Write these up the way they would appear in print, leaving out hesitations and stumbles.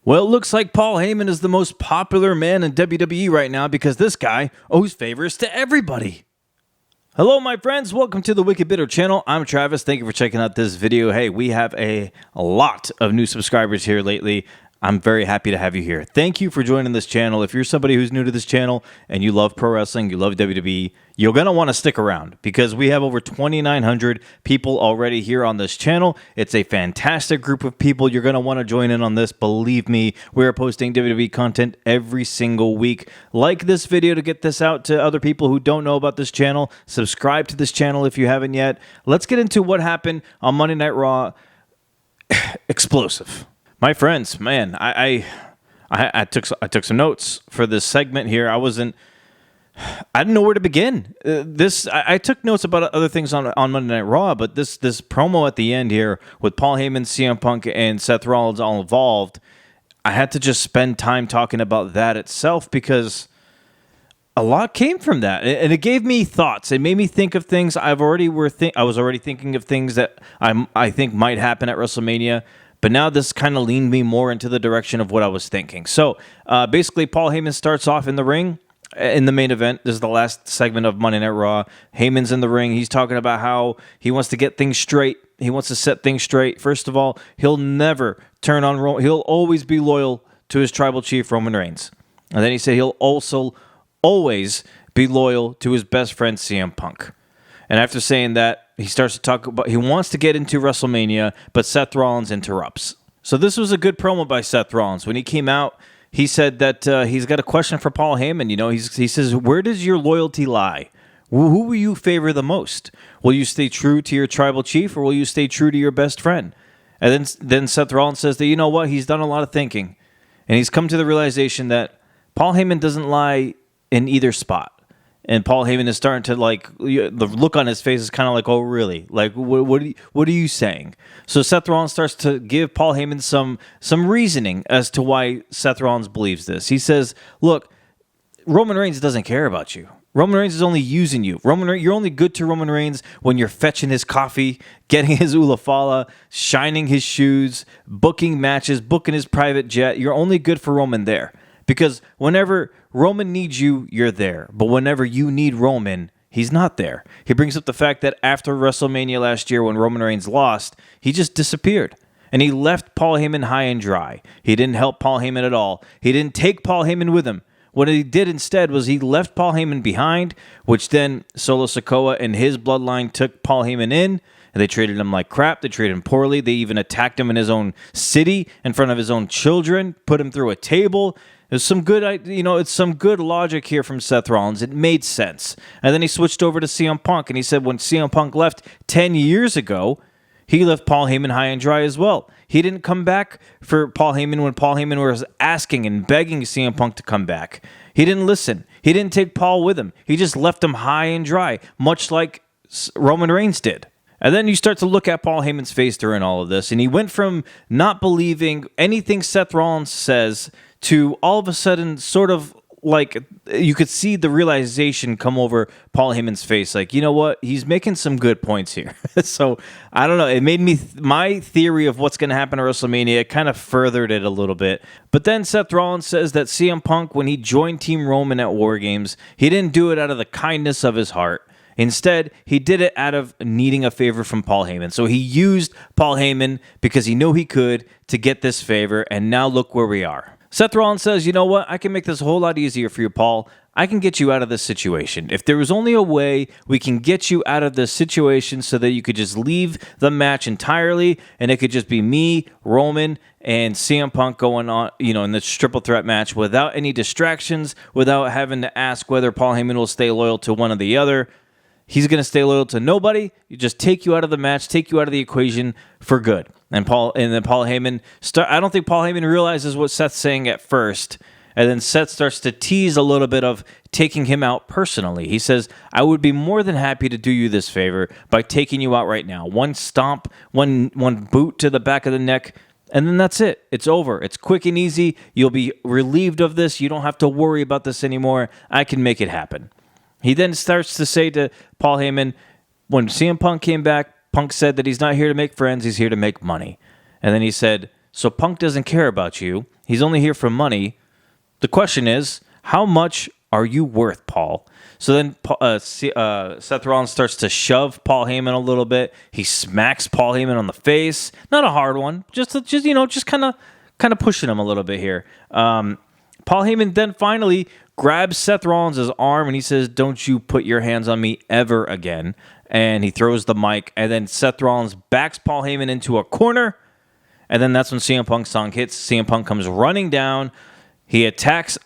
Well, it looks like Paul Heyman is the most popular man in WWE right now because this guy owes favors to everybody. Hello, my friends. Welcome to the Wicked Bitter channel. I'm Travis. Thank you for checking out this video. Hey, we have a lot of new subscribers here lately. I'm very happy to have you here. Thank you for joining this channel. If you're somebody who's new to this channel and you love pro wrestling, you love WWE, you're going to want to stick around because we have over 2,900 people already here on this channel. It's a fantastic group of people. You're going to want to join in on this. Believe me, we're posting WWE content every single week. Like this video to get this out to other people who don't know about this channel. Subscribe to this channel if you haven't yet. Let's get into what happened on Monday Night Raw. Explosive. My friends, man, I took some notes for this segment here. I didn't know where to begin. I took notes about other things on Monday Night Raw, but this promo at the end here with Paul Heyman, CM Punk, and Seth Rollins all involved, I had to just spend time talking about that itself because a lot came from that, and it gave me thoughts. It made me think of things I was already thinking of things that I think might happen at WrestleMania. But now this kind of leaned me more into the direction of what I was thinking. So basically, Paul Heyman starts off in the ring in the main event. This is the last segment of Monday Night Raw. Heyman's in the ring. He's talking about how he wants to get things straight. He wants to set things straight. First of all, he'll never turn on Roman. He'll always be loyal to his tribal chief, Roman Reigns. And then he said he'll also always be loyal to his best friend, CM Punk. And after saying that, he starts to talk about he wants to get into WrestleMania, but Seth Rollins interrupts. So this was a good promo by Seth Rollins. When he came out, he said that he's got a question for Paul Heyman. You know, he says, where does your loyalty lie? Who will you favor the most? Will you stay true to your tribal chief, or will you stay true to your best friend? And then Seth Rollins says that, you know what, he's done a lot of thinking. And he's come to the realization that Paul Heyman doesn't lie in either spot. And Paul Heyman is starting to, the look on his face is kind of like, oh, really? Like, what are you saying? So Seth Rollins starts to give Paul Heyman some reasoning as to why Seth Rollins believes this. He says, look, Roman Reigns doesn't care about you. Roman Reigns is only using you. You're only good to Roman Reigns when you're fetching his coffee, getting his ulafala, shining his shoes, booking matches, booking his private jet. You're only good for Roman there. Because whenever Roman needs you, you're there. But whenever you need Roman, he's not there. He brings up the fact that after WrestleMania last year when Roman Reigns lost, he just disappeared. And he left Paul Heyman high and dry. He didn't help Paul Heyman at all. He didn't take Paul Heyman with him. What he did instead was he left Paul Heyman behind, which then Solo Sikoa and his bloodline took Paul Heyman in. And they treated him like crap. They treated him poorly. They even attacked him in his own city in front of his own children, put him through a table. There's some good, it's some good logic here from Seth Rollins. It made sense. And then he switched over to CM Punk, and he said when CM Punk left 10 years ago, he left Paul Heyman high and dry as well. He didn't come back for Paul Heyman when Paul Heyman was asking and begging CM Punk to come back. He didn't listen. He didn't take Paul with him. He just left him high and dry, much like Roman Reigns did. And then you start to look at Paul Heyman's face during all of this, and he went from not believing anything Seth Rollins says to all of a sudden sort of like you could see the realization come over Paul Heyman's face. Like, you know what? He's making some good points here. So, I don't know. It made me, my theory of what's going to happen at WrestleMania, it kind of furthered it a little bit. But then Seth Rollins says that CM Punk, when he joined Team Roman at War Games, he didn't do it out of the kindness of his heart. Instead, he did it out of needing a favor from Paul Heyman. So he used Paul Heyman because he knew he could to get this favor, and now look where we are. Seth Rollins says, you know what? I can make this a whole lot easier for you, Paul. I can get you out of this situation. If there was only a way we can get you out of this situation so that you could just leave the match entirely and it could just be me, Roman, and CM Punk going on, in this triple threat match without any distractions, without having to ask whether Paul Heyman will stay loyal to one or the other. He's going to stay loyal to nobody. You just take you out of the match, take you out of the equation for good. And then Paul Heyman, I don't think Paul Heyman realizes what Seth's saying at first. And then Seth starts to tease a little bit of taking him out personally. He says, I would be more than happy to do you this favor by taking you out right now. One stomp, one boot to the back of the neck, and then that's it. It's over. It's quick and easy. You'll be relieved of this. You don't have to worry about this anymore. I can make it happen. He then starts to say to Paul Heyman, when CM Punk came back, Punk said that he's not here to make friends, he's here to make money. And then he said, so Punk doesn't care about you. He's only here for money. The question is, how much are you worth, Paul? So then Seth Rollins starts to shove Paul Heyman a little bit. He smacks Paul Heyman on the face. Not a hard one. Just kind of pushing him a little bit here. Paul Heyman then finally grabs Seth Rollins' arm and he says, "Don't you put your hands on me ever again." And he throws the mic. And then Seth Rollins backs Paul Heyman into a corner. And then that's when CM Punk's song hits. CM Punk comes running down. He attacks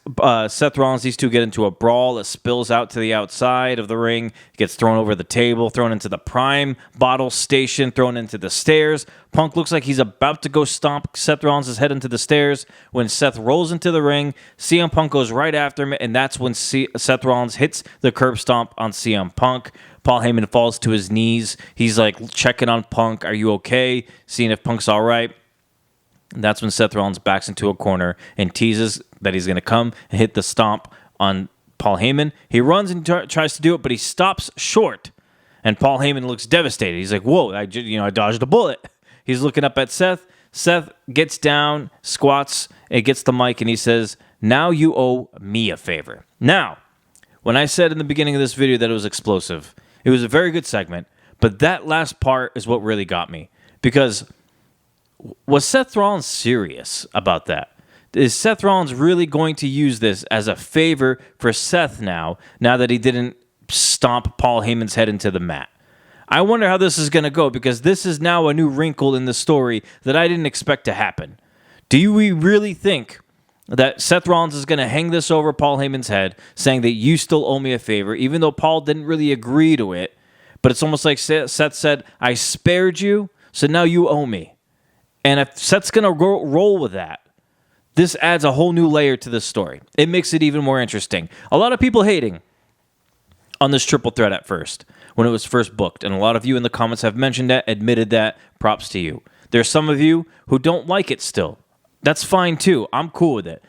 Seth Rollins. These two get into a brawl. It spills out to the outside of the ring. It gets thrown over the table, thrown into the Prime bottle station, thrown into the stairs. Punk looks like he's about to go stomp Seth Rollins' head into the stairs when Seth rolls into the ring. CM Punk goes right after him, and that's when Seth Rollins hits the curb stomp on CM Punk. Paul Heyman falls to his knees. He's like checking on Punk. Are you okay? Seeing if Punk's all right. And that's when Seth Rollins backs into a corner and teases that he's going to come and hit the stomp on Paul Heyman. He runs and tries to do it, but he stops short. And Paul Heyman looks devastated. He's like, "Whoa, I dodged a bullet." He's looking up at Seth. Seth gets down, squats, and gets the mic, and he says, "Now you owe me a favor." Now, when I said in the beginning of this video that it was explosive, it was a very good segment, but that last part is what really got me. Because was Seth Rollins serious about that? Is Seth Rollins really going to use this as a favor for Seth now that he didn't stomp Paul Heyman's head into the mat? I wonder how this is going to go, because this is now a new wrinkle in the story that I didn't expect to happen. Do we really think that Seth Rollins is going to hang this over Paul Heyman's head, saying that you still owe me a favor, even though Paul didn't really agree to it? But it's almost like Seth said, "I spared you, so now you owe me." And if Seth's going to roll with that, this adds a whole new layer to this story. It makes it even more interesting. A lot of people hating on this triple threat at first, when it was first booked. And a lot of you in the comments have mentioned that, admitted that. Props to you. There's some of you who don't like it still. That's fine too. I'm cool with it.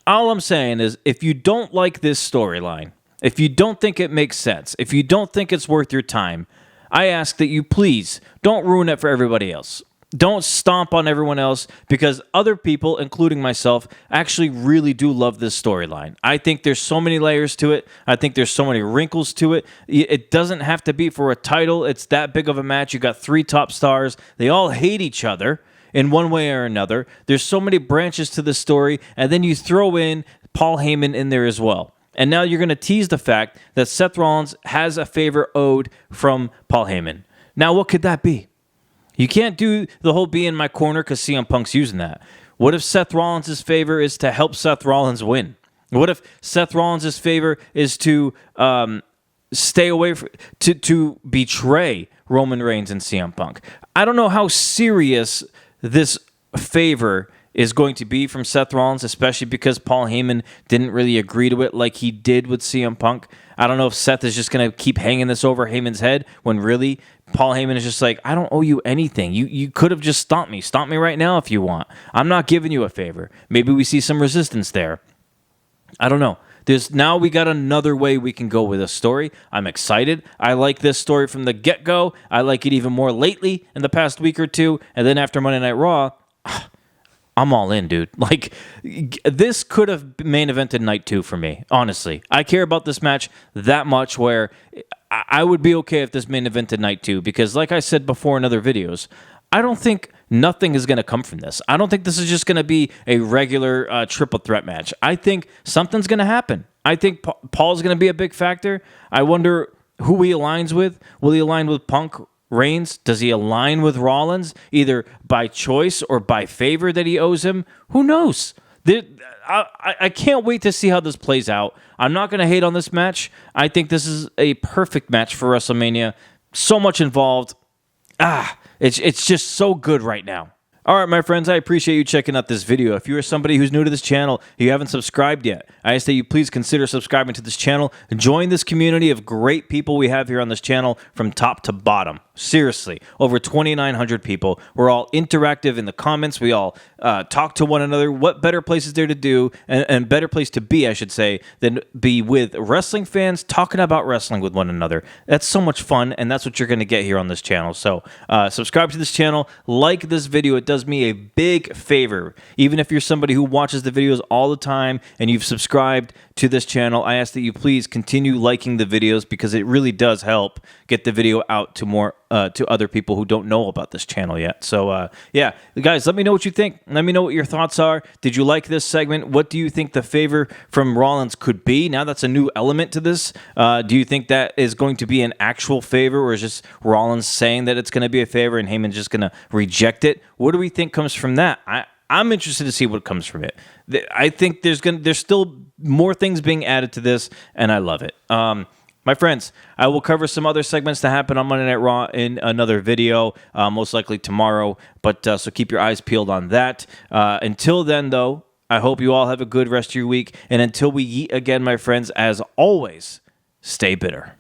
All I'm saying is, if you don't like this storyline, if you don't think it makes sense, if you don't think it's worth your time, I ask that you please don't ruin it for everybody else. Don't stomp on everyone else, because other people, including myself, actually really do love this storyline. I think there's so many layers to it. I think there's so many wrinkles to it. It doesn't have to be for a title. It's that big of a match. You got 3 top stars. They all hate each other in one way or another. There's so many branches to the story, and then you throw in Paul Heyman in there as well. And now you're going to tease the fact that Seth Rollins has a favor owed from Paul Heyman. Now, what could that be? You can't do the whole be in my corner because CM Punk's using that. What if Seth Rollins' favor is to help Seth Rollins win? What if Seth Rollins' favor is to stay away to betray Roman Reigns and CM Punk? I don't know how serious this favor is going to be from Seth Rollins, especially because Paul Heyman didn't really agree to it like he did with CM Punk. I don't know if Seth is just going to keep hanging this over Heyman's head when really Paul Heyman is just like, "I don't owe you anything. You could have just stomped me. Stomp me right now if you want. I'm not giving you a favor." Maybe we see some resistance there. I don't know. Now we got another way we can go with this story. I'm excited. I like this story from the get-go. I like it even more lately in the past week or two. And then after Monday Night Raw, I'm all in, dude. Like, this could have main evented night 2 for me, honestly. I care about this match that much where I would be okay if this main evented night 2, because like I said before in other videos, I don't think nothing is going to come from this. I don't think this is just going to be a regular triple threat match. I think something's going to happen. I think Paul's going to be a big factor. I wonder who he aligns with. Will he align with Punk, Reigns? Does he align with Rollins, either by choice or by favor that he owes him? Who knows? I can't wait to see how this plays out. I'm not going to hate on this match. I think this is a perfect match for WrestleMania. So much involved. It's just so good right now. All right, my friends, I appreciate you checking out this video. If you are somebody who's new to this channel, you haven't subscribed yet, I ask that you please consider subscribing to this channel and join this community of great people we have here on this channel from top to bottom. Seriously, over 2,900 people. We're all interactive in the comments. We all talk to one another. What better place is there to do, and better place to be, I should say, than be with wrestling fans talking about wrestling with one another. That's so much fun, and that's what you're going to get here on this channel. So subscribe to this channel, like this video. It does me a big favor. Even if you're somebody who watches the videos all the time and you've subscribed to this channel, I ask that you please continue liking the videos, because it really does help get the video out to more to other people who don't know about this channel yet. So yeah, guys, let me know what you think. Let me know what your thoughts are. Did you like this segment? What do you think the favor from Rollins could be? Now that's a new element to this. Do you think that is going to be an actual favor, or is just Rollins saying that it's going to be a favor and Heyman's just going to reject it? What do we think comes from that? I'm interested to see what comes from it. I think there's still more things being added to this, and I love it. My friends, I will cover some other segments that happen on Monday Night Raw in another video, most likely tomorrow. But so keep your eyes peeled on that. Until then, though, I hope you all have a good rest of your week. And until we meet again, my friends, as always, stay bitter.